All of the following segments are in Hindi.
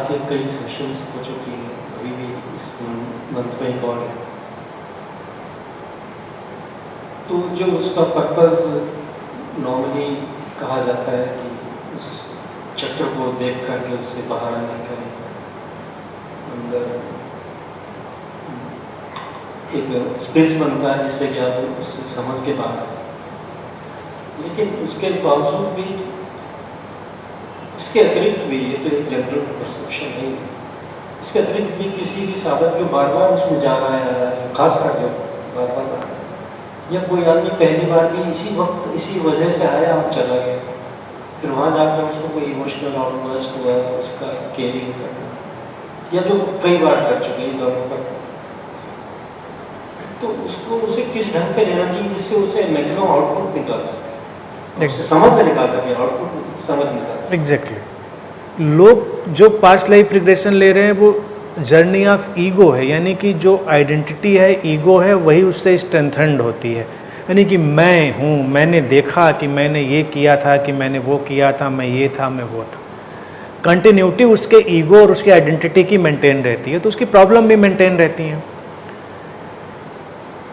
के कई सेशंस हो चुकी हैं, अभी भी इस मंथ में एक और है। तो जो उसका पर्पस नॉर्मली कहा जाता है कि उस चक्र को देख कर के उससे बाहर आने का अंदर एक स्पेस बनता है जिससे कि आप उससे समझ के बाहर आ सकते हैं। लेकिन उसके बावजूद भी, इसके अतिरिक्त भी, ये तो एक जनरल परसेप्शन है, इसके अतिरिक्त भी किसी भी साधक जो बार बार उसमें जा रहा है, खासकर जो बार बार आ रहा है, या कोई आदमी पहली बार भी इसी वक्त इसी वजह से आया और चला गया, फिर वहाँ जाकर उसको कोई इमोशनल आउटबर्स्ट हुआ, उसका केयरिंग करना, या जो कई बार कर चुके हैं दोनों पर, तो उसको उसे किस ढंग से लेना चाहिए जिससे उसे मैक्सिमम आउटपुट निकाल सके, समझ से निकाल सके, आउटपुट समझ निकाल सके। एग्जैक्टली। लोग जो पास्ट लाइफ रिग्रेशन ले रहे हैं वो जर्नी ऑफ ईगो है, यानी कि जो आइडेंटिटी है, ईगो है, वही उससे स्ट्रेंथन्ड होती है। यानी कि मैं हूँ, मैंने देखा कि मैंने ये किया था, कि मैंने वो किया था, मैं ये था, मैं वो था। कंटिन्यूटी उसके ईगो और उसकी आइडेंटिटी की मेंटेन रहती है, तो उसकी प्रॉब्लम भी मेंटेन रहती हैं।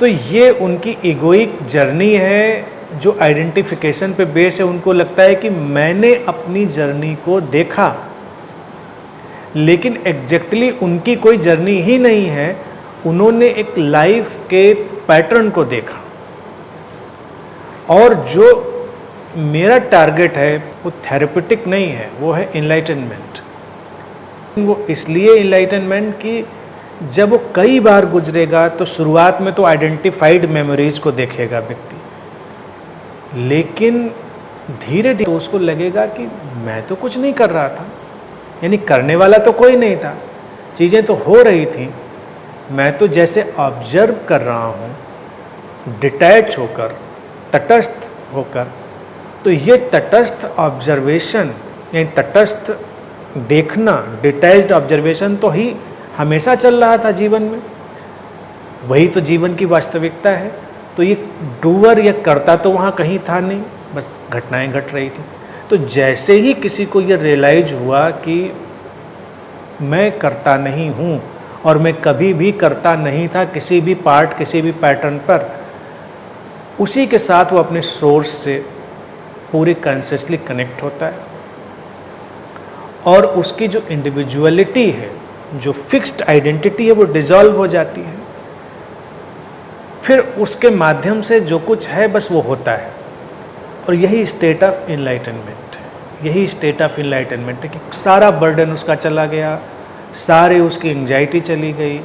तो ये उनकी ईगोइक जर्नी है जो आइडेंटिफिकेशन पे बेस है। उनको लगता है कि मैंने अपनी जर्नी को देखा, लेकिन एग्जैक्टली उनकी कोई जर्नी ही नहीं है। उन्होंने एक लाइफ के पैटर्न को देखा, और जो मेरा टारगेट है वो थेरेपेटिक नहीं है, वो है इनलाइटनमेंट। वो इसलिए इनलाइटनमेंट कि जब वो कई बार गुजरेगा तो शुरुआत में तो आइडेंटिफाइड मेमोरीज को देखेगा व्यक्ति, लेकिन धीरे धीरे तो उसको लगेगा कि मैं तो कुछ नहीं कर रहा था, यानी करने वाला तो कोई नहीं था, चीज़ें तो हो रही थी, मैं तो जैसे ऑब्जर्व कर रहा हूँ, डिटैच होकर, तटस्थ होकर। तो ये तटस्थ ऑब्जर्वेशन, यानी तटस्थ देखना, डिटैच्ड ऑब्जर्वेशन तो ही हमेशा चल रहा था जीवन में, वही तो जीवन की वास्तविकता है। तो ये डूअर या कर्ता तो वहाँ कहीं था नहीं, बस घटनाएं घट रही थी। तो जैसे ही किसी को ये रियलाइज हुआ कि मैं करता नहीं हूँ और मैं कभी भी करता नहीं था किसी भी पार्ट, किसी भी पैटर्न पर, उसी के साथ वो अपने सोर्स से पूरी कॉन्शियसली कनेक्ट होता है, और उसकी जो इंडिविजुअलिटी है, जो फिक्स्ड आइडेंटिटी है, वो डिसॉल्व हो जाती है। फिर उसके माध्यम से जो कुछ है बस वो होता है, और यही स्टेट ऑफ इनलाइटनमेंट है। यही स्टेट ऑफ इनलाइटनमेंट है कि सारा बर्डन उसका चला गया, सारे उसकी एंजाइटी चली गई।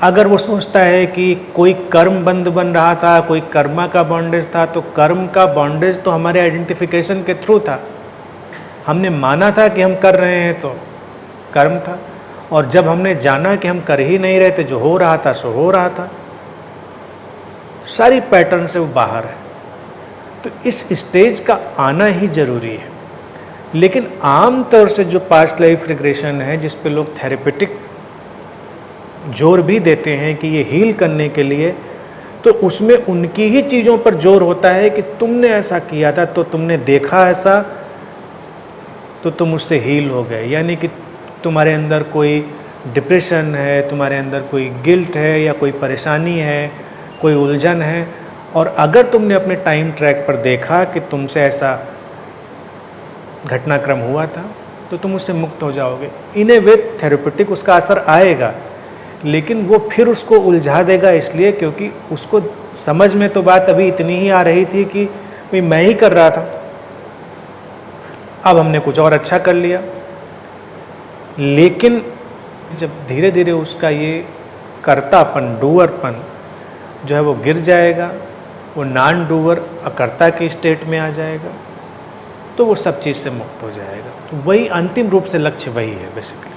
अगर वो सोचता है कि कोई कर्म बंद बन रहा था, कोई कर्मा का बॉन्डेज था, तो कर्म का बॉन्डेज तो हमारे आइडेंटिफिकेशन के थ्रू था। हमने माना था कि हम कर रहे हैं तो कर्म था, और जब हमने जाना कि हम कर ही नहीं रहे थे, जो हो रहा था सो हो रहा था, सारी पैटर्न से वो बाहर है। तो इस स्टेज का आना ही जरूरी है। लेकिन आम तौर से जो पास्ट लाइफ रिग्रेशन है, जिस पे लोग थेरेपेटिक जोर भी देते हैं कि ये हील करने के लिए, तो उसमें उनकी ही चीज़ों पर जोर होता है कि तुमने ऐसा किया था, तो तुमने देखा ऐसा, तो तुम उससे हील हो गए। यानी कि तुम्हारे अंदर कोई डिप्रेशन है, तुम्हारे अंदर कोई गिल्ट है, या कोई परेशानी है, कोई उलझन है, और अगर तुमने अपने टाइम ट्रैक पर देखा कि तुमसे ऐसा घटनाक्रम हुआ था, तो तुम उससे मुक्त हो जाओगे। इन ए वे थेरेपेटिक उसका असर आएगा, लेकिन वो फिर उसको उलझा देगा, इसलिए क्योंकि उसको समझ में तो बात अभी इतनी ही आ रही थी कि भाई मैं ही कर रहा था, अब हमने कुछ और अच्छा कर लिया। लेकिन जब धीरे धीरे उसका ये कर्तापन, डूअरपन जो है वो गिर जाएगा, वो नॉन डूअर, अकर्ता की स्टेट में आ जाएगा, तो वो सब चीज़ से मुक्त हो जाएगा। तो वही अंतिम रूप से लक्ष्य वही है बेसिकली।